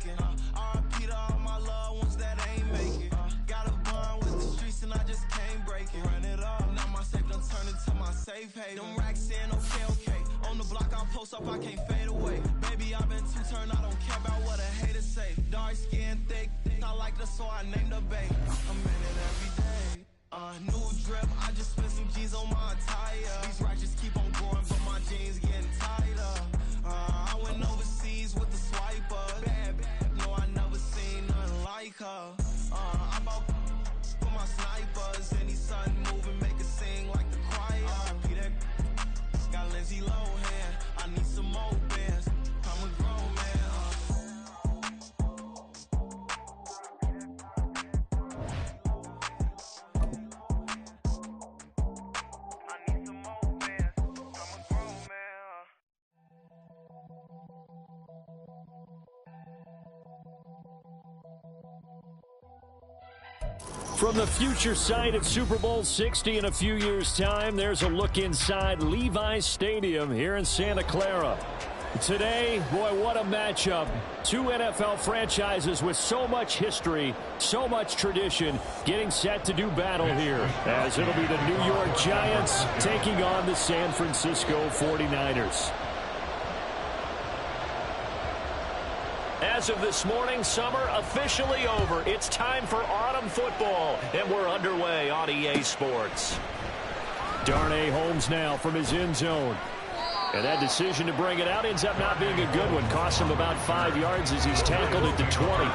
taken. RIP to all my loved ones that ain't make it. Got a bond with the streets and I just can't break it. Run it up, now my safe done turned into my safe haven. Them racks in, okay. On the block I post up, I can't fade away. Baby, I've been too turned, I don't care about what a hater say. Dark skin, thick, I like the so I named the babe. I'm in it every day. New drip, I just spent some G's on my attire. These righteous keep on growing, but my jeans getting tighter. I went overseas with the swiper. Bad, no, I never seen nothing like her. I bought for my snipers. Any sudden moving, make it sing like the choir. RIP that got Lindsay Lohan. I need some more bands. I'm a grown man. From the future site at Super Bowl 60 in a few years' time, there's a look inside Levi's Stadium here in Santa Clara. Today, boy, what a matchup. Two NFL franchises with so much history, so much tradition, getting set to do battle here, as it'll be the New York Giants taking on the San Francisco 49ers. As of this morning, summer officially over. It's time for autumn football, and we're underway on EA Sports. Darnay Holmes now from his end zone. And that decision to bring it out ends up not being a good one. Costs him about 5 yards as he's tackled at the 20.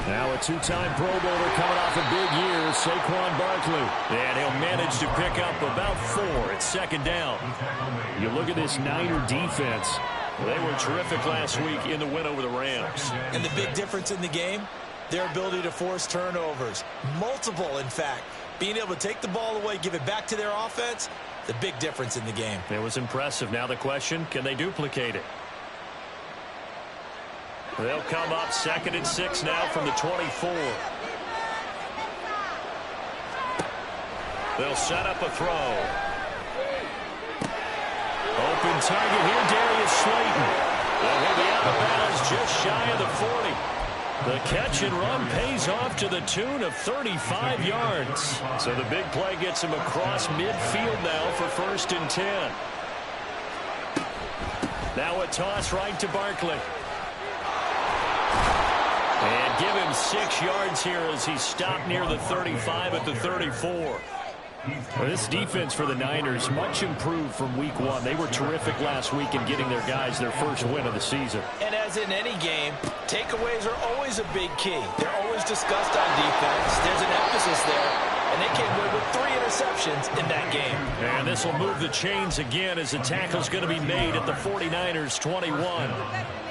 Now a two-time Pro Bowler coming off a big year, Saquon Barkley. And he'll manage to pick up about 4 at second down. You look at this Niner defense. They were terrific last week in the win over the Rams. And the big difference in the game, their ability to force turnovers. Multiple, in fact. Being able to take the ball away, give it back to their offense, the big difference in the game. It was impressive. Now the question, can they duplicate it? They'll come up 2nd and 6 now from the 24. They'll set up a throw. Open target here, Darius Slayton. He'll be out of bounds just shy of the 40. The catch and run pays off to the tune of 35 yards. So the big play gets him across midfield now for 1st and 10. Now a toss right to Barkley. And give him 6 yards here as he stopped near the 35 at the 34. Well, this defense for the Niners, much improved from week 1. They were terrific last week in getting their guys their first win of the season. And as in any game, takeaways are always a big key. They're always discussed on defense. There's an emphasis there. And they came away with 3 interceptions in that game. And this will move the chains again as the tackle's going to be made at the 49ers 21.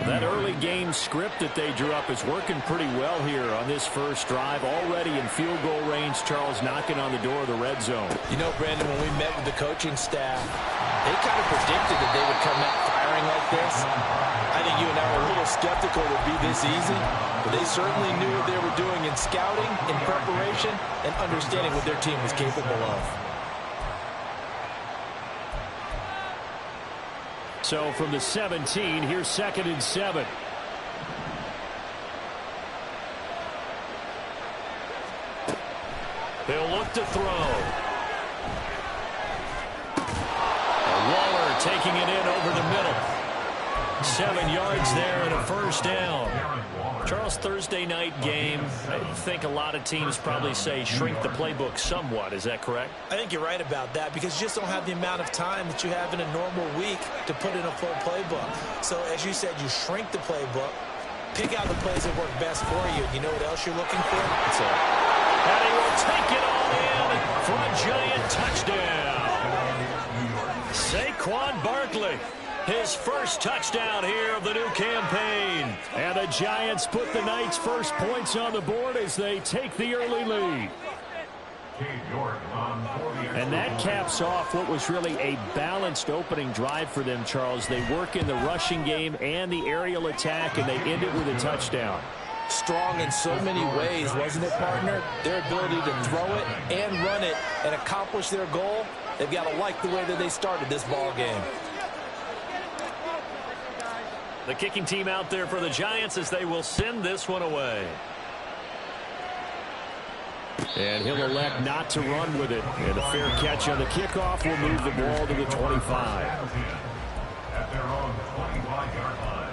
That early game script that they drew up is working pretty well here on this first drive. Already in field goal range, Charles knocking on the door of the red zone. You know, Brandon, when we met with the coaching staff, they kind of predicted that they would come out firing like this. I think you and I were a little skeptical it would be this easy, but they certainly knew what they were doing in scouting, in preparation, and understanding what their team was capable of. So from the 17, here's 2nd and 7. They'll look to throw. Waller taking it in over the middle. 7 yards there and a first down. Charles, Thursday night game, I think a lot of teams probably say shrink the playbook somewhat. Is that correct? I think you're right about that because you just don't have the amount of time that you have in a normal week to put in a full playbook. So as you said, you shrink the playbook, pick out the plays that work best for you. You know what else you're looking for? That's it. And he will take it all in for a Giant touchdown. Saquon Barkley. His first touchdown here of the new campaign. And the Giants put the night's first points on the board as they take the early lead. And that caps off what was really a balanced opening drive for them, Charles. They work in the rushing game and the aerial attack, and they end it with a touchdown. Strong in so many ways, wasn't it, partner? Their ability to throw it and run it and accomplish their goal, they've got to like the way that they started this ball game. The kicking team out there for the Giants as they will send this one away. And he'll elect not to run with it. And a fair catch on the kickoff will move the ball to the 25. At their own 25-yard line.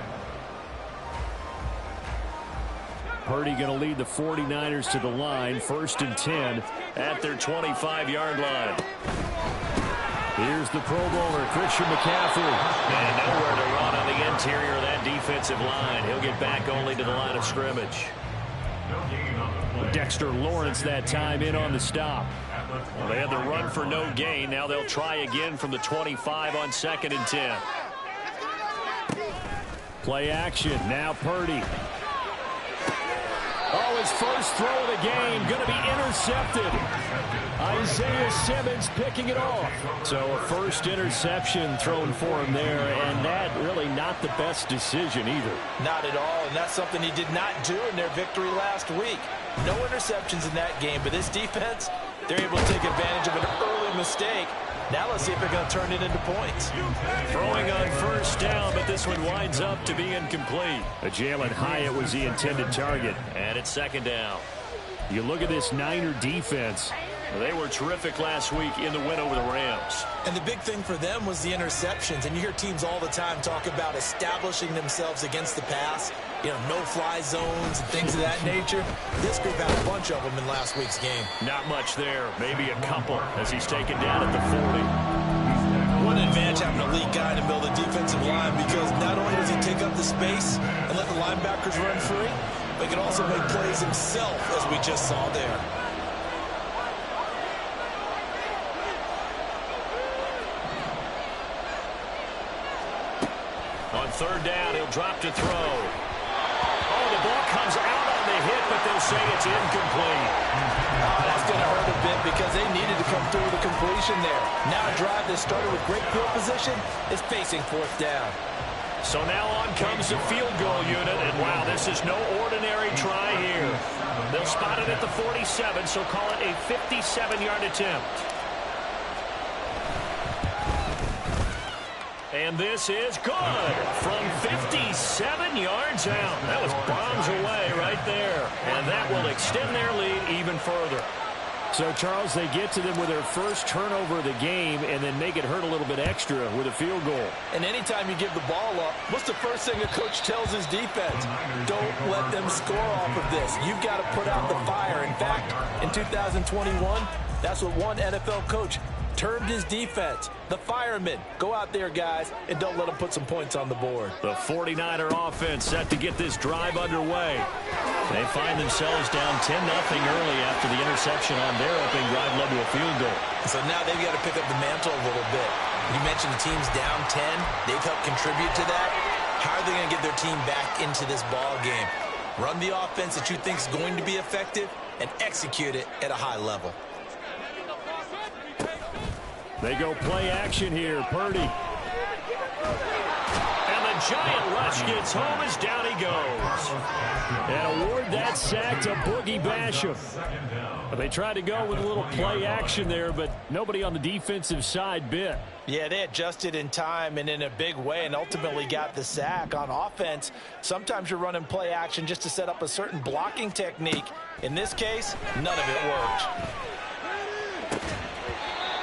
Purdy going to lead the 49ers to the line. 1st and 10 at their 25-yard line. Here's the Pro Bowler, Christian McCaffrey. And nowhere to run on the interior of that defensive line. He'll get back only to the line of scrimmage. Dexter Lawrence that time in on the stop. Well, they had the run for no gain. Now they'll try again from the 25 on 2nd and 10. Play action. Now Purdy. Oh, his first throw of the game going to be intercepted. Isaiah Simmons picking it off. So a first interception thrown for him there, and that really not the best decision either. Not at all, and that's something he did not do in their victory last week. No interceptions in that game, but this defense, they're able to take advantage of an early mistake. Now let's see if they're going to turn it into points. Throwing on 1st down, but this one winds up to be incomplete. Jalen Hyatt was the intended target, and it's 2nd down. You look at this Niner defense. They were terrific last week in the win over the Rams. And the big thing for them was the interceptions. And you hear teams all the time talk about establishing themselves against the pass. You know, no-fly zones and things of that nature. This group had a bunch of them in last week's game. Not much there. Maybe a couple as he's taken down at the 40. One advantage having a lead guy to build a defensive line, because not only does he take up the space and let the linebackers run free, but he can also make plays himself, as we just saw there. On 3rd down, he'll drop to throw. Oh, the ball comes out on the hit, but they'll say it's incomplete. Oh, that's going to hurt a bit because they needed to come through with a completion there. Now a drive that started with great field position is facing 4th down. So now on comes the field goal unit, and wow, this is no ordinary try here. They'll spot it at the 47, so call it a 57-yard attempt. And this is good from 57 yards out. That was bombs away right there. And that will extend their lead even further. So, Charles, they get to them with their first turnover of the game and then make it hurt a little bit extra with a field goal. And anytime you give the ball up, what's the first thing a coach tells his defense? Don't let them score off of this. You've got to put out the fire. In fact, in 2021, that's what one NFL coach termed his defense, the firemen. Go out there, guys, and don't let them put some points on the board. The 49er offense set to get this drive underway. They find themselves down 10-0 early after the interception on their opening drive led to a field goal. So now they've got to pick up the mantle a little bit. You mentioned the team's down 10. They've helped contribute to that. How are they going to get their team back into this ball game? Run the offense that you think is going to be effective and execute it at a high level. They go play action here. Purdy. And the giant rush gets home as down he goes. And award that sack to Boogie Basham. They tried to go with a little play action there, but nobody on the defensive side bit. Yeah, they adjusted in time and in a big way and ultimately got the sack. On offense, sometimes you're running play action just to set up a certain blocking technique. In this case, none of it worked.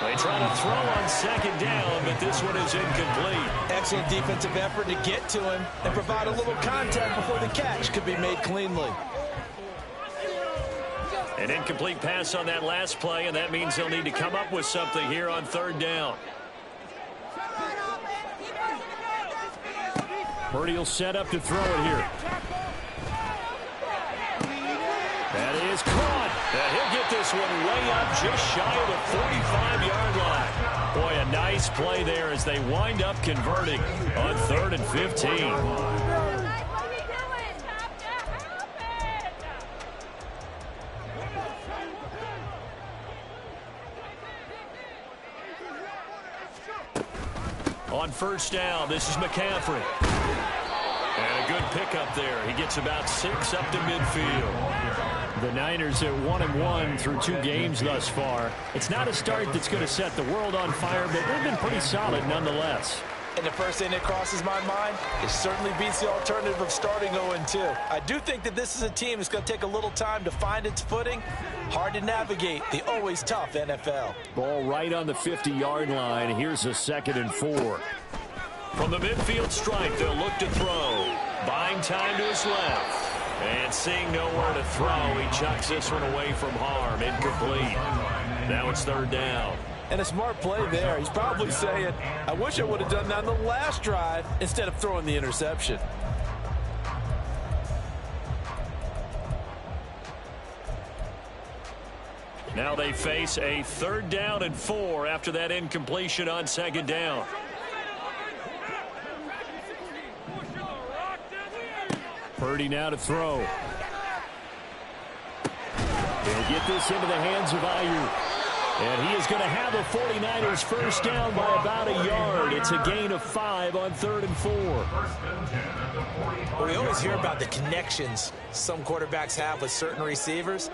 They try to throw on 2nd down, but this one is incomplete. Excellent defensive effort to get to him and provide a little contact before the catch could be made cleanly. An incomplete pass on that last play, and that means they'll need to come up with something here on 3rd down. Purdy will set up to throw it here. That is caught. He'll get this one way up just shy of the 45-yard line. Boy, a nice play there as they wind up converting on 3rd and 15. On first down, this is McCaffrey. And a good pickup there. He gets about 6 up to midfield. The Niners at 1-1 through 2 games thus far. It's not a start that's going to set the world on fire, but they've been pretty solid nonetheless. And the first thing that crosses my mind, it certainly beats the alternative of starting 0-2. I do think that this is a team that's going to take a little time to find its footing. Hard to navigate the always tough NFL. Ball right on the 50-yard line. Here's a 2nd and 4. From the midfield stripe, they'll look to throw. Buying time to his left. And seeing nowhere to throw, he chucks this one away from harm. Incomplete. Now it's 3rd down. And a smart play there. He's probably saying, I wish I would have done that on the last drive instead of throwing the interception. Now they face a 3rd down and 4 after that incompletion on 2nd down. Purdy now to throw. He'll get this into the hands of Ayuk. And he is going to have the 49ers first down by about a yard. It's a gain of 5 on 3rd and 4. Well, we always hear about the connections some quarterbacks have with certain receivers.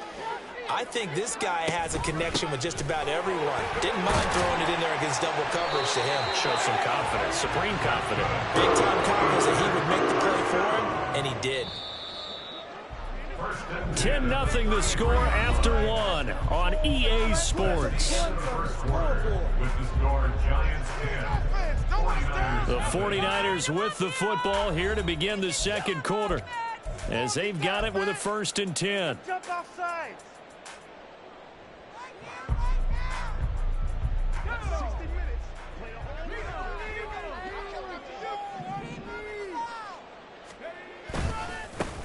I think this guy has a connection with just about everyone. Didn't mind throwing it in there against double coverage to him. Showed some confidence, supreme confidence. Big-time confidence that he would make the play for him, and he did. 10-0 the score after 1 on EA Sports. The 49ers with the football here to begin the 2nd quarter as they've got it with a 1st and 10. Jump offside.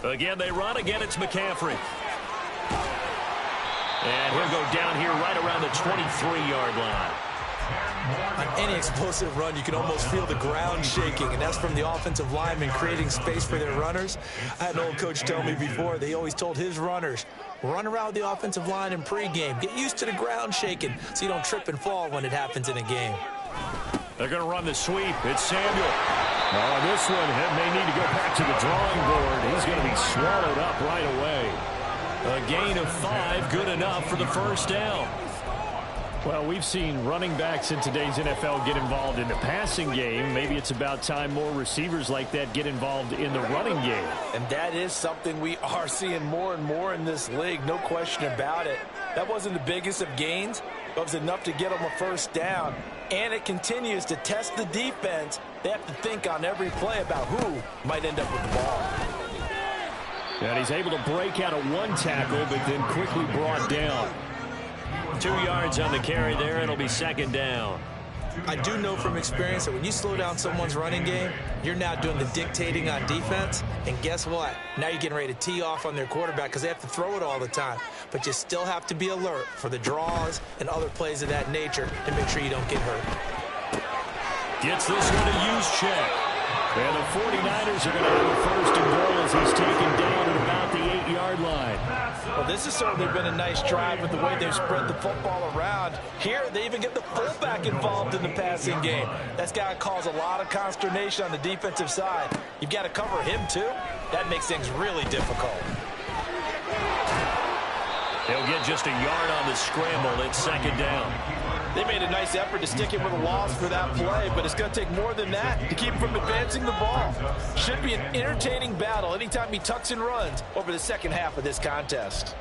Again, they run. Again, it's McCaffrey. And he'll go down here right around the 23-yard line. On any explosive run, you can almost feel the ground shaking, and that's from the offensive linemen creating space for their runners. I had an old coach tell me before, they always told his runners, run around the offensive line in pregame. Get used to the ground shaking so you don't trip and fall when it happens in a game. They're going to run the sweep. It's Samuel. Oh, this one may need to go back to the drawing board. He's going to be swallowed up right away. A gain of 5, good enough for the first down. Well, we've seen running backs in today's NFL get involved in the passing game. Maybe it's about time more receivers like that get involved in the running game. And that is something we are seeing more and more in this league, no question about it. That wasn't the biggest of gains, but it was enough to get them a first down. And it continues to test the defense. They have to think on every play about who might end up with the ball. And he's able to break out of 1 tackle, but then quickly brought down. 2 yards on the carry there. It'll be 2nd down. I do know from experience that when you slow down someone's running game, you're now doing the dictating on defense. And guess what? Now you're getting ready to tee off on their quarterback because they have to throw it all the time. But you still have to be alert for the draws and other plays of that nature to make sure you don't get hurt. Gets this one to use check. And the 49ers are going to have a 1st and goal as he's taken down at about the 8-yard line. Well, this has certainly been a nice drive with the way they've spread the football around. Here, they even get the fullback involved in the passing game. That's got to cause a lot of consternation on the defensive side. You've got to cover him, too. That makes things really difficult. He'll get just a yard on the scramble. It's 2nd down. They made a nice effort to stick him with a loss for that play, but it's going to take more than that to keep him from advancing the ball. Should be an entertaining battle anytime he tucks and runs over the second half of this contest.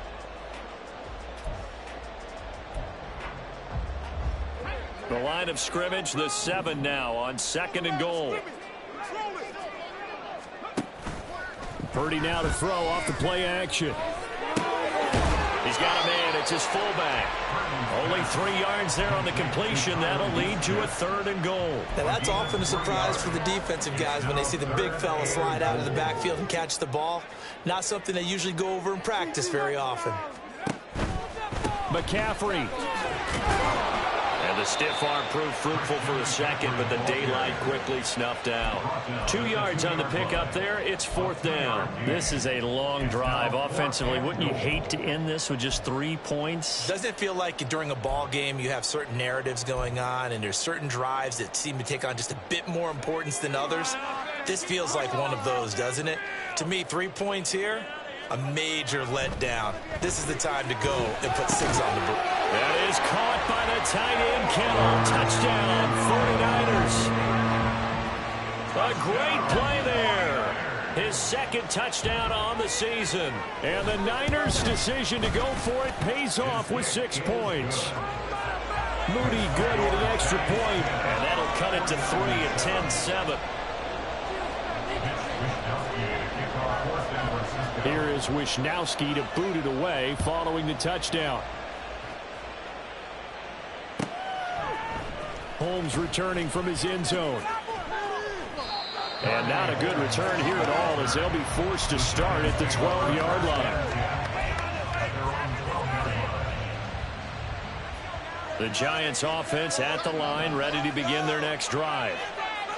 The line of scrimmage, the 7 now on 2nd and goal. Purdy now to throw off the play action. He's got a man. It's his fullback. Only 3 yards there on the completion. That'll lead to a 3rd and goal. Now, that's often a surprise for the defensive guys when they see the big fella slide out of the backfield and catch the ball. Not something they usually go over in practice very often. McCaffrey. And the stiff arm proved fruitful for a second, but the daylight quickly snuffed out. 2 yards on the pickup there. It's 4th down. This is a long drive offensively. Wouldn't you hate to end this with just 3 points? Doesn't it feel like during a ball game you have certain narratives going on and there's certain drives that seem to take on just a bit more importance than others? This feels like one of those, doesn't it? To me, 3 points here, a major letdown. This is the time to go and put 6 on the board. That is caught by the tight end, Kittle. Touchdown, 49ers. A great play there. His 2nd touchdown on the season. And the Niners' decision to go for it pays off with 6 points. Moody good with an extra point, and that'll cut it to 3 at 10-7. Here is Wishnowski to boot it away following the touchdown. Holmes returning from his end zone. And not a good return here at all as they'll be forced to start at the 12-yard line. The Giants offense at the line, ready to begin their next drive.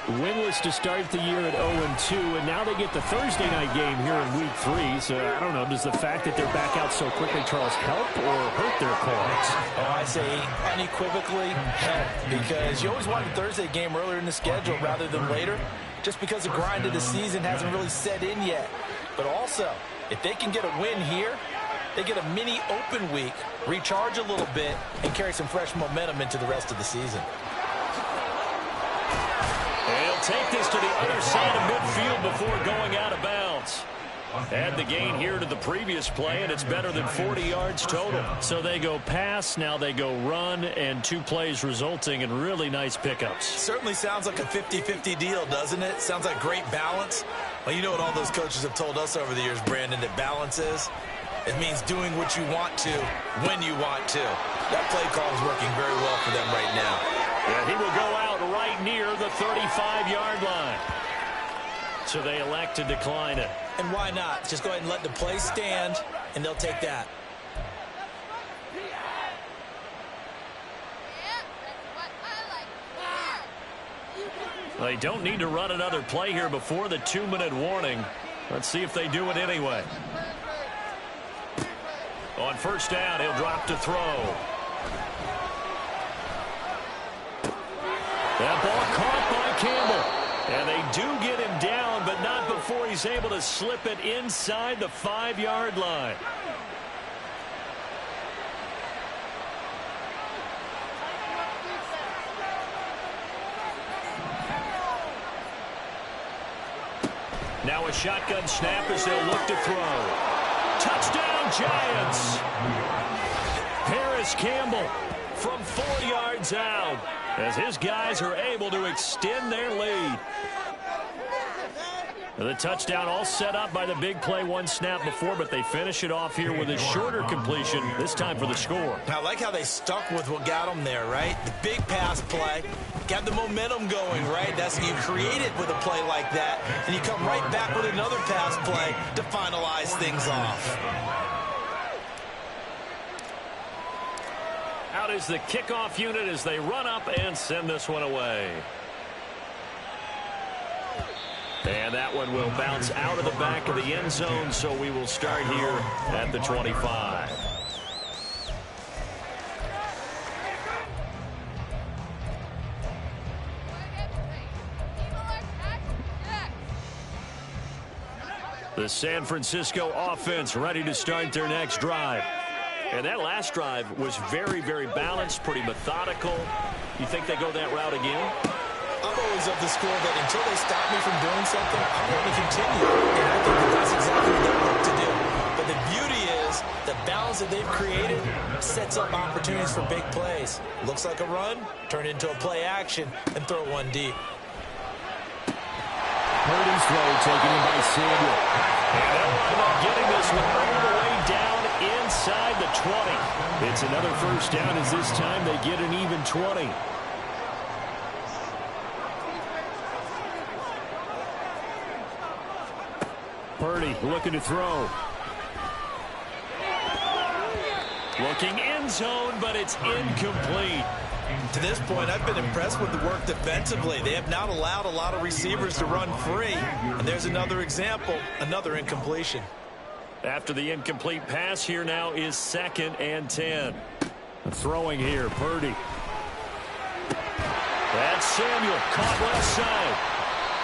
Winless to start the year at 0-2, and now they get the Thursday night game here in Week 3. So, I don't know, does the fact that they're back out so quickly, Charles, help or hurt their cause? Oh, I say unequivocally help, because you always want a Thursday game earlier in the schedule rather than later, just because the grind of the season hasn't really set in yet. But also, if they can get a win here, they get a mini open week, recharge a little bit, and carry some fresh momentum into the rest of the season. They'll take this to the other side of midfield before going out of bounds. Add the gain here to the previous play, and it's better than 40 yards total. So they go pass, now they go run, and 2 plays resulting in really nice pickups. Certainly sounds like a 50-50 deal, doesn't it? Sounds like great balance. Well, you know what all those coaches have told us over the years, Brandon, that balance is? It means doing what you want to, when you want to. That play call is working very well for them right now. Yeah, he will go out right near the 35-yard line. So they elect to decline it. And why not? Just go ahead and let the play stand, and they'll take that. They don't need to run another play here before the 2-minute warning. Let's see if they do it anyway. On 1st down, he'll drop to throw. That ball caught by Campbell. And they do get him down, but not before he's able to slip it inside the 5-yard line. Now a shotgun snap as they'll look to throw. Touchdown, Giants! Paris Campbell from 4 yards out as his guys are able to extend their lead. The touchdown all set up by the big play 1 snap before, but they finish it off here with a shorter completion, this time for the score. I like how they stuck with what got them there, right? The big pass play, got the momentum going, right? That's you create it with a play like that, and you come right back with another pass play to finalize things off. Out is the kickoff unit as they run up and send this one away. And that one will bounce out of the back of the end zone, so we will start here at the 25. The San Francisco offense ready to start their next drive. And that last drive was very, very balanced, pretty methodical. You think they go that route again? I'm always of the school that until they stop me from doing something, I'm going to continue. And I think that's exactly what they look to do. But the beauty is the balance that they've created sets up opportunities for big plays. Looks like a run, turn it into a play action, and throw one deep. Purdy's throw taken in by Samuel. And they'll wind up getting this one all the way down inside the 20. It's another 1st down as this time they get an even 20. Purdy looking to throw. Looking end zone, but it's incomplete. To this point, I've been impressed with the work defensively. They have not allowed a lot of receivers to run free. And there's another example, another incompletion. After the incomplete pass, here now is 2nd and 10. Throwing here, Purdy. That's Samuel, caught left side.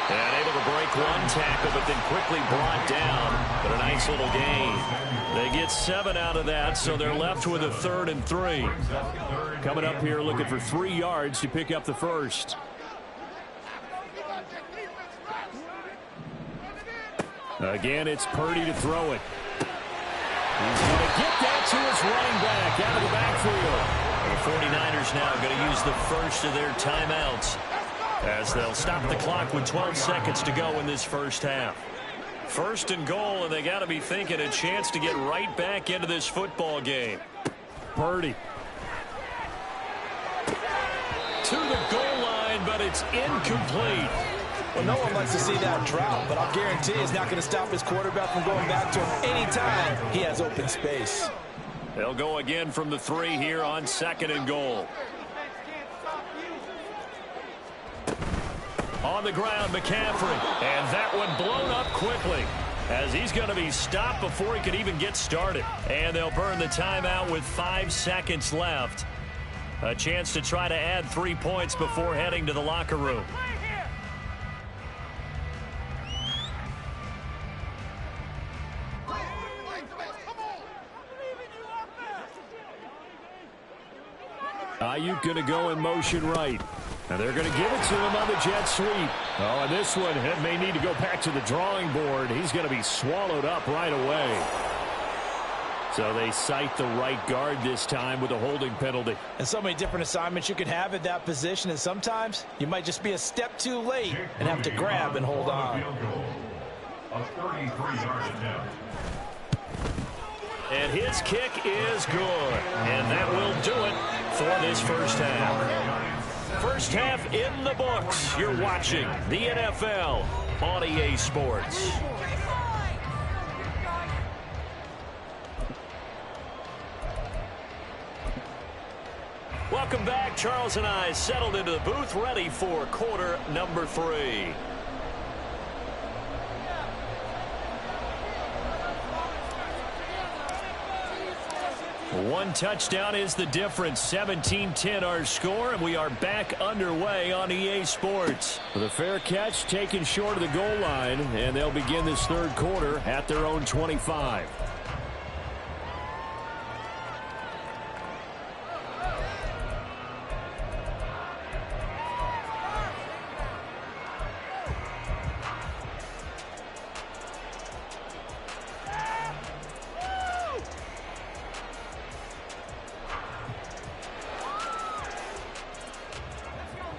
And able to break one tackle, but then quickly brought down. But a nice little gain. They get 7 out of that, so they're left with a 3rd and 3. Coming up here looking for 3 yards to pick up the first. Again, it's Purdy to throw it. He's going to get that to his running back out of the backfield. The 49ers now going to use the first of their timeouts as they'll stop the clock with 12 seconds to go in this first half. 1st and goal, and they got to be thinking a chance to get right back into this football game. Purdy. To the goal line, but it's incomplete. Well, no one likes to see that drop, but I'll guarantee it's not going to stop his quarterback from going back to him anytime he has open space. They'll go again from the 3 here on 2nd and goal. On the ground, McCaffrey. And that one blown up quickly as he's going to be stopped before he could even get started. And they'll burn the timeout with 5 seconds left. A chance to try to add 3 points before heading to the locker room. Ayuk going to go in motion right. And they're going to give it to him on the jet sweep. Oh, and this one may need to go back to the drawing board. He's going to be swallowed up right away. So they cite the right guard this time with a holding penalty. And so many different assignments you can have at that position, and sometimes you might just be a step too late and have to grab and hold on. A 33-yard attempt. And his kick is good. And that will do it for this first half. First half in the books. You're watching the NFL on EA Sports. Welcome back. Charles and I settled into the booth, ready for quarter number 3. One touchdown is the difference. 17-10 our score, and we are back underway on EA Sports. With a fair catch taken short of the goal line, and they'll begin this third quarter at their own 25.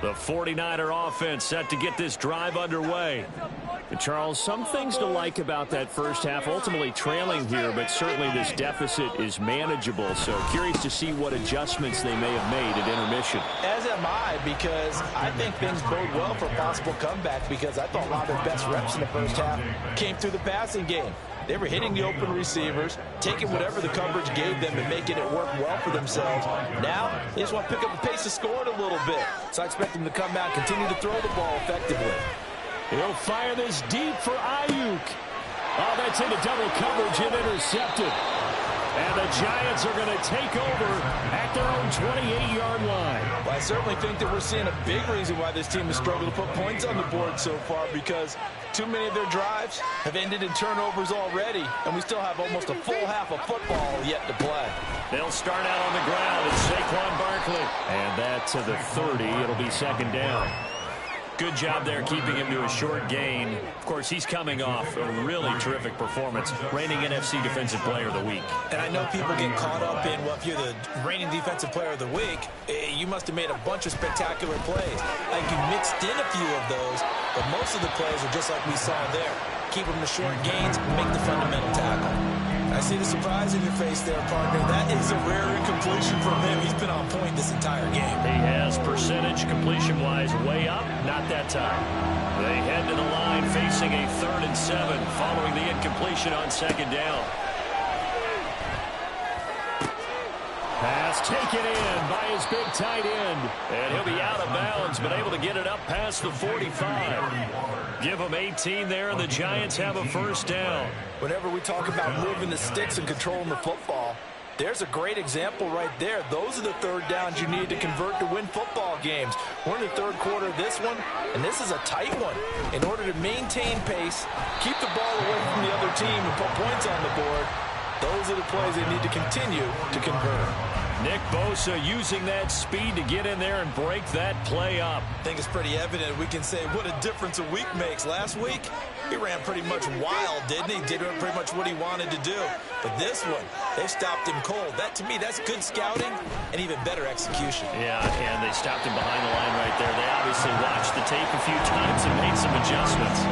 The 49er offense set to get this drive underway. And Charles, some things to like about that first half. Ultimately trailing here, but certainly this deficit is manageable. So curious to see what adjustments they may have made at intermission. As am I, because I think things bode well for a possible comeback, because I thought a lot of their best reps in the first half came through the passing game. They were hitting the open receivers, taking whatever the coverage gave them and making it work well for themselves. Now, they just want to pick up the pace of scoring a little bit. So I expect them to come out and continue to throw the ball effectively. He'll fire this deep for Ayuk. Oh, that's into double coverage and intercepted. And the Giants are going to take over at their own 28-yard line. Well, I certainly think that we're seeing a big reason why this team has struggled to put points on the board so far, because too many of their drives have ended in turnovers already, and we still have almost a full half of football yet to play. They'll start out on the ground. It's Saquon Barkley. And that to the 30. It'll be second down. Good job there keeping him to a short gain. Of course, he's coming off a really terrific performance. Reigning NFC Defensive Player of the Week. And I know people get caught up in, well, if you're the reigning Defensive Player of the Week, you must have made a bunch of spectacular plays. Like you mixed in a few of those, but most of the plays are just like we saw there. Keep them to short gains, make the fundamental tackle. I see the surprise in your face there, partner. That is a rare incompletion from him. He's been on point this entire game. He has percentage completion-wise way up. Not that time. They head to the line facing a 3rd and 7 following the incompletion on second down. Pass taken in by his big tight end. And he'll be out of bounds, but able to get it up past the 45. Give him 18 there, and the Giants have a first down. Whenever we talk about moving the sticks and controlling the football, there's a great example right there. Those are the third downs you need to convert to win football games. We're in the third quarter of this one, and this is a tight one. In order to maintain pace, keep the ball away from the other team, and put points on the board, those are the plays they need to continue to convert. Nick Bosa using that speed to get in there and break that play up. I think it's pretty evident we can say what a difference a week makes. Last week, he ran pretty much wild, didn't he? Did pretty much what he wanted to do. But this one, they stopped him cold. That, to me, that's good scouting and even better execution. Yeah, and they stopped him behind the line right there. They obviously watched the tape a few times and made some adjustments.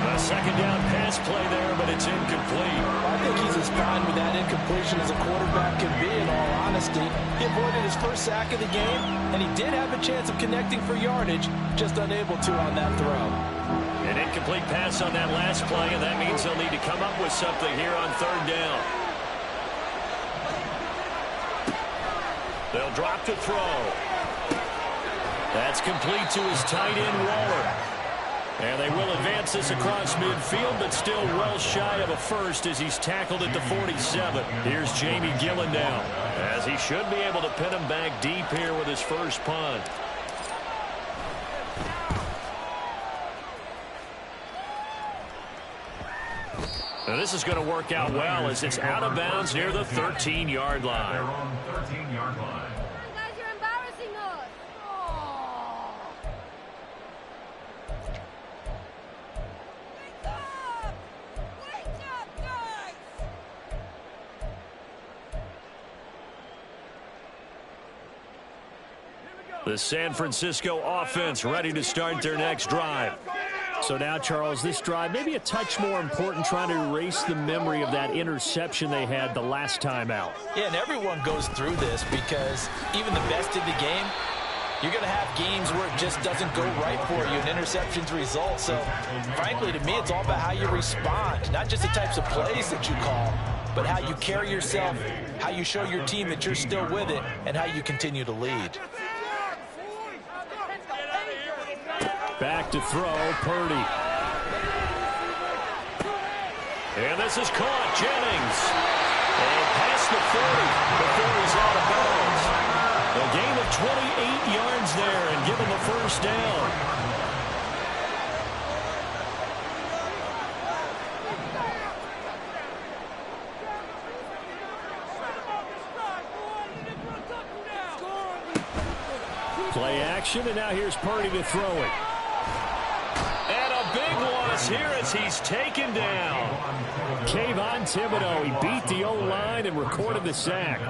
A second down pass play there, but it's incomplete. I think he's as fine with that incompletion as a quarterback can be, in all honesty. He avoided his first sack of the game, and he did have a chance of connecting for yardage, just unable to on that throw. An incomplete pass on that last play, and that means they'll need to come up with something here on third down. They'll drop to throw. That's complete to his tight end, Waller. And they will advance this across midfield, but still well shy of a first as he's tackled at the 47. Here's Jamie Gillen now, as he should be able to pin him back deep here with his first punt. Now this is going to work out well as it's out of bounds near the 13-yard line. They're on 13-yard line. Guys, you're embarrassing us. Oh. Wake up! Wake up, guys! The San Francisco offense ready to start their next drive. So now, Charles, this drive maybe a touch more important, trying to erase the memory of that interception they had the last time out. Yeah, and everyone goes through this because even the best in the game, you're going to have games where it just doesn't go right for you and interceptions result. So, frankly, to me, it's all about how you respond, not just the types of plays that you call, but how you carry yourself, how you show your team that you're still with it, and how you continue to lead. Back to throw, Purdy. And this is caught, Jennings. And past the 40 before he's out of bounds. A gain of 28 yards there and give him the first down. Play action, and now here's Purdy to throw it. And a big loss here as he's taken down. Kayvon Thibodeau, he beat the O-line and recorded the sack.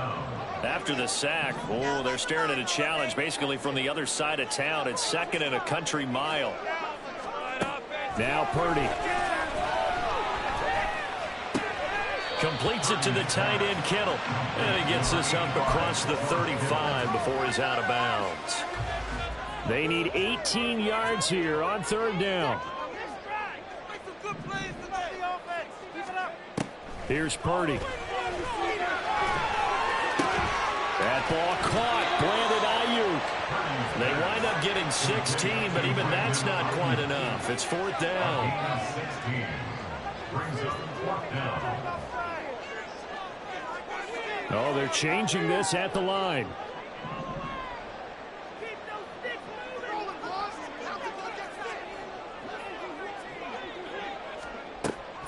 After the sack, oh, they're staring at a challenge basically from the other side of town. It's second and a country mile. Now Purdy. Completes it to the tight end, Kittle. And he gets this up across the 35 before he's out of bounds. They need 18 yards here on third down. Here's Purdy. That ball caught. Brandon Ayuk. They wind up getting 16, but even that's not quite enough. It's fourth down. 16 brings up fourth down. Oh, they're changing this at the line.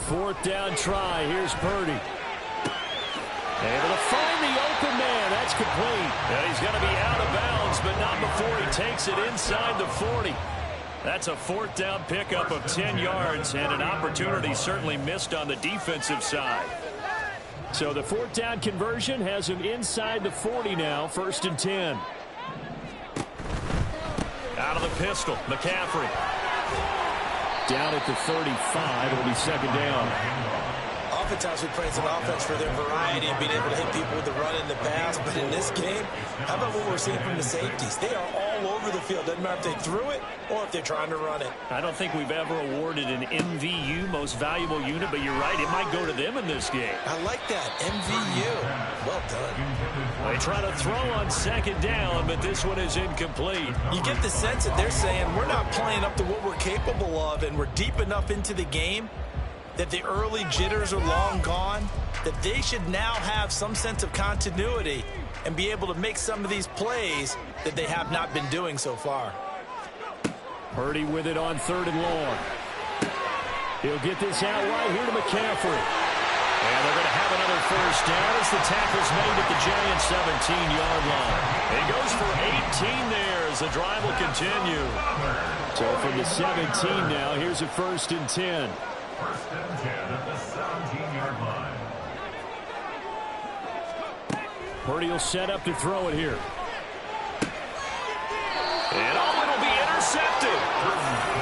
Fourth down try. Here's Purdy. Able to find the open man. That's complete. And he's going to be out of bounds, but not before he takes it inside the 40. That's a fourth down pickup of 10 yards and an opportunity certainly missed on the defensive side. So the fourth down conversion has him inside the 40 now, first and 10. Out of the pistol, McCaffrey. Down at the 35, it'll be second down. oftentimes we praise an offense for their variety and being able to hit people with the run and the pass. But in this game, how about what we're seeing from the safeties? They are all over the field. Doesn't matter if they threw it or if they're trying to run it. I don't think we've ever awarded an MVU, most valuable unit, but you're right, it might go to them in this game. I like that, MVU. Well done. They try to throw on second down, but this one is incomplete. You get the sense that they're saying we're not playing up to what we're capable of, and we're deep enough into the game that the early jitters are long gone, that they should now have some sense of continuity and be able to make some of these plays that they have not been doing so far. Purdy with it on 3rd and long. He'll get this out right here to McCaffrey. And they're going to have another first down as the tackle's made at the Giants' 17-yard line. It goes for 18 there as the drive will continue. So from the 17 now, here's a 1st and 10. 1st and 10 at the 17-yard line. Purdy will set up to throw it here. And it'll be intercepted.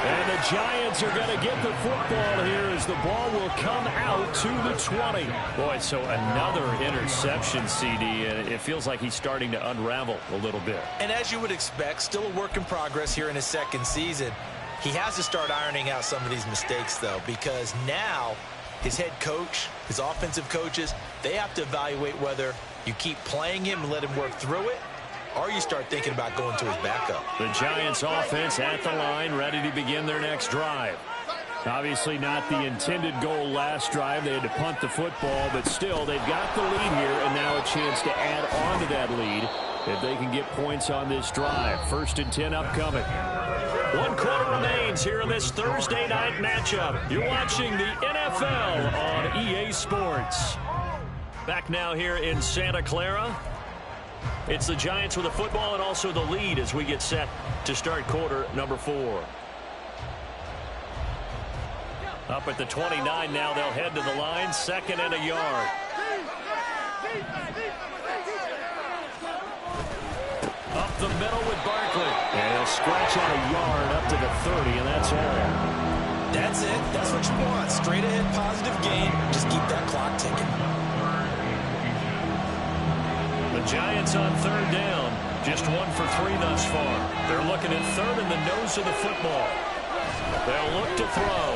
And the Giants are going to get the football here as the ball will come out to the 20. Boy, so another interception, CD, and it feels like he's starting to unravel a little bit. And as you would expect, still a work in progress here in his 2nd season. He has to start ironing out some of these mistakes, though, because now his head coach, his offensive coaches, they have to evaluate whether you keep playing him and let him work through it, or you start thinking about going to his backup. The Giants offense at the line, ready to begin their next drive. Obviously not the intended goal last drive. They had to punt the football, but still they've got the lead here, and now a chance to add on to that lead if they can get points on this drive. 1st and 10 upcoming. 1 quarter remains here in this Thursday night matchup. You're watching the NFL on EA Sports. Back now here in Santa Clara. It's the Giants with the football and also the lead as we get set to start quarter number 4. Up at the 29 now, they'll head to the line, 2nd and a yard. Up the middle with Barkley. And he'll scratch out a yard up to the 30, and that's all. That's it. That's what you want. Straight ahead, positive gain. Just keep that clock ticking. The Giants on 3rd down. Just 1 for 3 thus far. They're looking at 3rd in the nose of the football. They'll look to throw.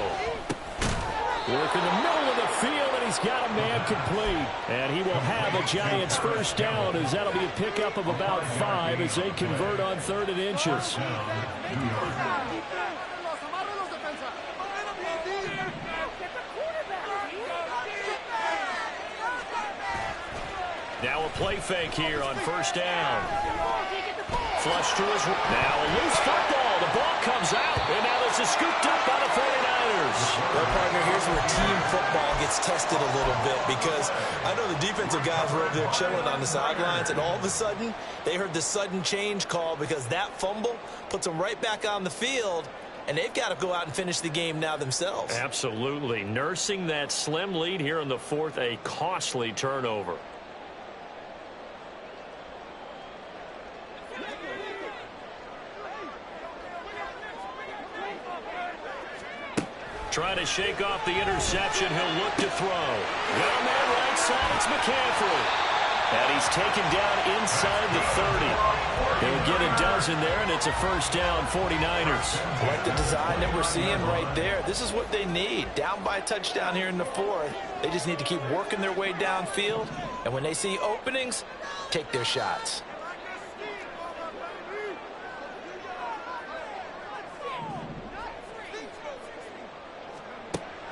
Work in the middle of the field, and he's got a man complete. And he will have a Giants first down, as that'll be a pickup of about 5 as they convert on 3rd and inches. Now a play fake here on 1st down. Flush to his... Now a loose football. The ball comes out, and now this is scooped up by the 49ers. Well, partner, here's where team football gets tested a little bit, because I know the defensive guys were over there chilling on the sidelines, and all of a sudden, they heard the sudden change call because that fumble puts them right back on the field, and they've got to go out and finish the game now themselves. Absolutely. Nursing that slim lead here in the 4th, a costly turnover. Trying to shake off the interception. He'll look to throw. Got a man right side. It's McCaffrey. And he's taken down inside the 30. He'll get a dozen there, and it's a first down, 49ers. Like the design that we're seeing right there. This is what they need. Down by a touchdown here in the 4th. They just need to keep working their way downfield. And when they see openings, take their shots.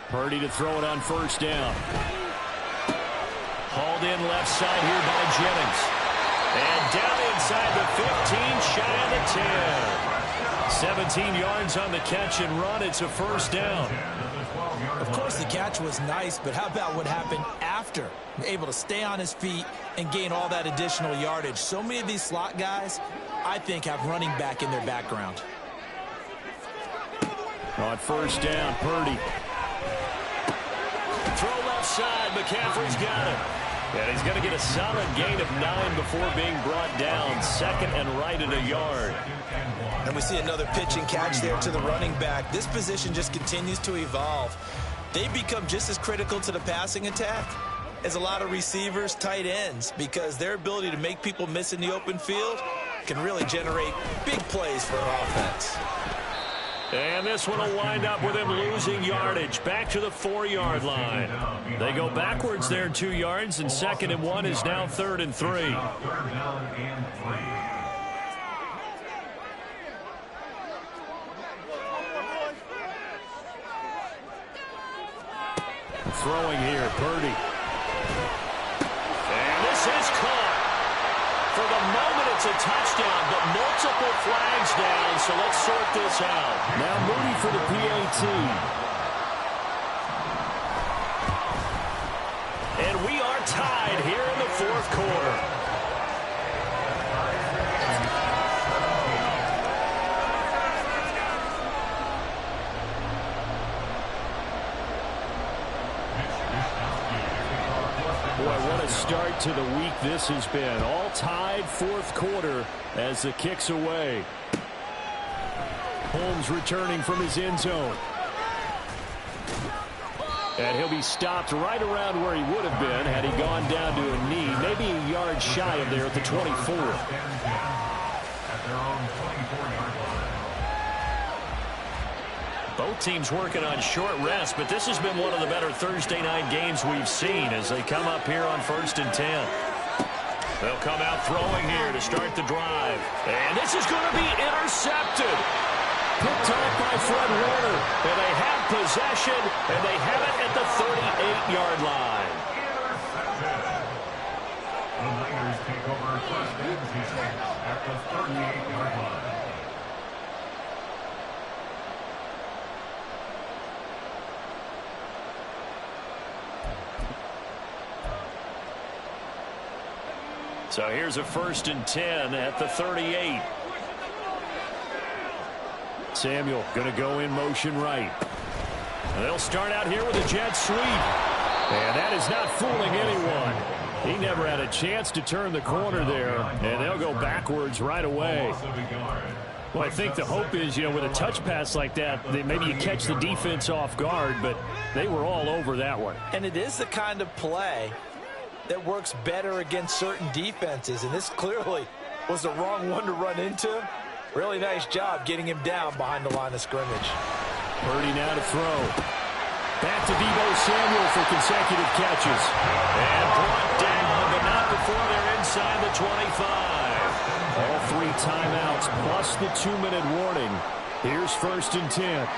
Purdy to throw it on first down. Hauled in left side here by Jennings. And down inside the 15, shy of the 10. 17 yards on the catch and run. It's a first down. Of course, the catch was nice, but how about what happened after? Able to stay on his feet and gain all that additional yardage. So many of these slot guys, I think, have running back in their background. On first down, Purdy. Throw left side. McCaffrey's got it. And he's going to get a solid gain of 9 before being brought down. 2nd and right at a yard. And we see another pitch and catch there to the running back. This position just continues to evolve. they become just as critical to the passing attack as a lot of receivers, tight ends, because their ability to make people miss in the open field can really generate big plays for an offense. And this one will wind up with him losing yardage back to the 4-yard line. They go backwards there 2 yards, and 2nd and 1 is now 3rd and 3. Throwing here, Purdy. And this is caught. For the moment, it's a touchdown, but multiple flags down, so let's sort this out. Now Moody for the PAT. And we are tied here in the 4th quarter. Boy, what a start to the week this has been. All tied 4th quarter as the kick's away. Holmes returning from his end zone. And he'll be stopped right around where he would have been had he gone down to a knee, maybe a yard shy of there at the 24. Both teams working on short rest, but this has been one of the better Thursday night games we've seen as they come up here on 1st and 10. They'll come out throwing here to start the drive. And this is going to be intercepted. Picked off by Fred Warner. And they have possession, and they have it at the 38-yard line. The Niners take over 1st and 10 at the 38-yard line. So here's a 1st and 10 at the 38. Samuel going to go in motion right. And they'll start out here with a jet sweep. And that is not fooling anyone. He never had a chance to turn the corner there. And they'll go backwards right away. Well, I think the hope is, with a touch pass like that, maybe you catch the defense off guard, but they were all over that one. And it is the kind of play that works better against certain defenses, and this clearly was the wrong one to run into him. Really nice job getting him down behind the line of scrimmage. Purdy now to throw. Back to Deebo Samuel for consecutive catches. And brought down, but not before they're inside the 25. All 3 timeouts plus the 2-minute warning. Here's 1st and 10.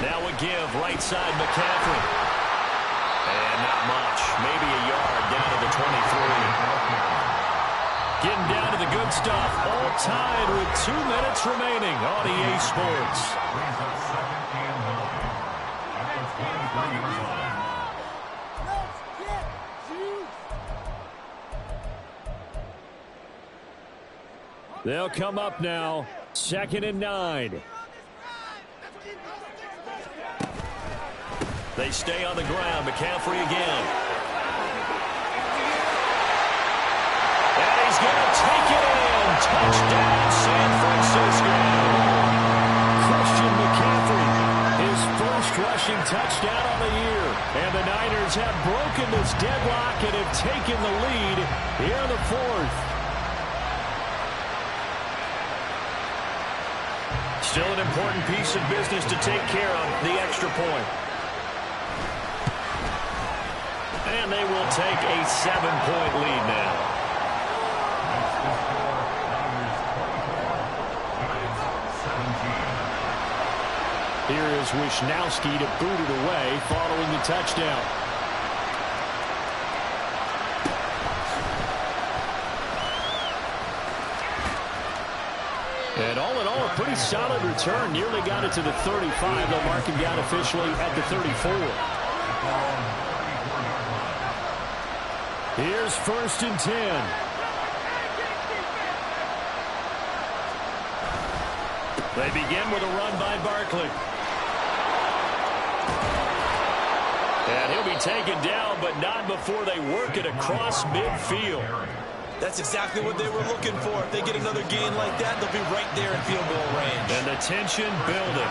Now a give, right side McCaffrey. And not much, maybe a yard down to the 23. Getting down to the good stuff, all tied with 2 minutes remaining on EA Sports. They'll come up now, 2nd and 9. They stay on the ground. McCaffrey again. And he's going to take it in. Touchdown, San Francisco. Christian McCaffrey, his first rushing touchdown on the year. And the Niners have broken this deadlock and have taken the lead here in the 4th. Still an important piece of business to take care of, the extra point. And they will take a 7-point lead now. Here is Wisnowski to boot it away following the touchdown. And all in all, a pretty solid return. Nearly got it to the 35. They'll mark him down officially at the 34. Here's 1st and 10. They begin with a run by Barkley. And he'll be taken down, but not before they work it across midfield. That's exactly what they were looking for. If they get another gain like that, they'll be right there in field goal range. And the tension building.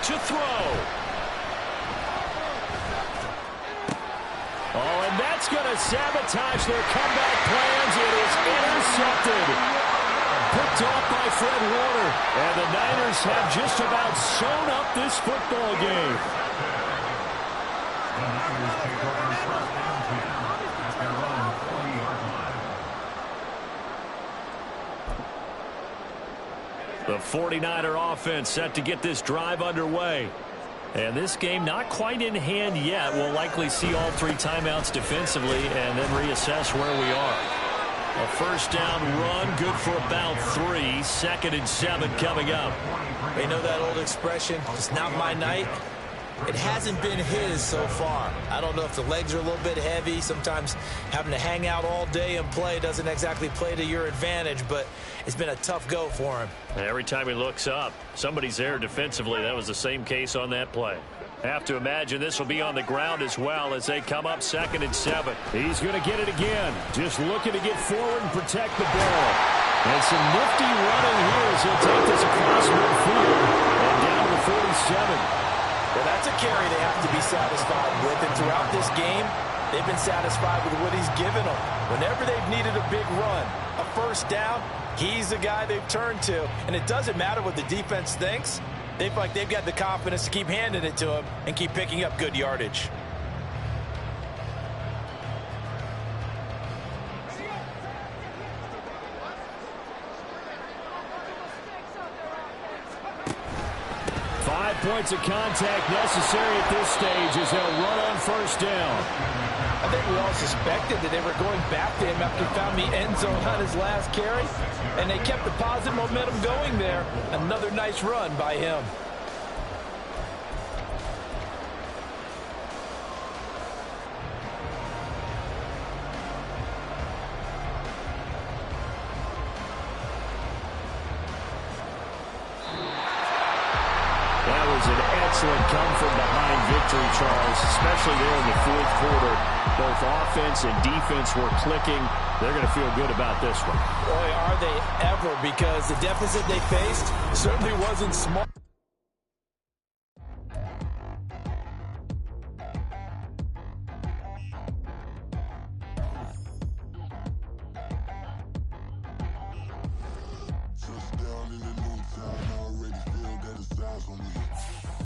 to throw. Oh, and that's going to sabotage their comeback plans. It is intercepted. Picked off by Fred Warner. And the Niners have just about sewn up this football game. The Niners take over first and 10 at their own 40-yard line. The 49er offense set to get this drive underway. And this game not quite in hand yet. We'll likely see all 3 timeouts defensively and then reassess where we are. A first down run, good for about 3. 2nd and 7 coming up. They know that old expression, it's not my night. It hasn't been his so far. I don't know if the legs are a little bit heavy. Sometimes having to hang out all day and play doesn't exactly play to your advantage, but it's been a tough go for him. Every time he looks up, somebody's there defensively. That was the same case on that play. Have to imagine this will be on the ground as well as they come up 2nd and 7. He's going to get it again. Just looking to get forward and protect the ball. And some nifty running here as he'll take this across midfield and down to the 47. Well, that's a carry they have to be satisfied with. And throughout this game, they've been satisfied with what he's given them. Whenever they've needed a big run, a first down, he's the guy they've turned to. And it doesn't matter what the defense thinks. They feel like they've got the confidence to keep handing it to him and keep picking up good yardage. Points of contact necessary at this stage as they'll run on first down. I think we all suspected that they were going back to him after he found the end zone on his last carry, and they kept the positive momentum going there. Another nice run by him. Excellent come-from-behind victory, Charles, especially there in the 4th quarter. Both offense and defense were clicking. They're going to feel good about this one. Boy, are they ever, because the deficit they faced certainly wasn't small. Touchdown in the New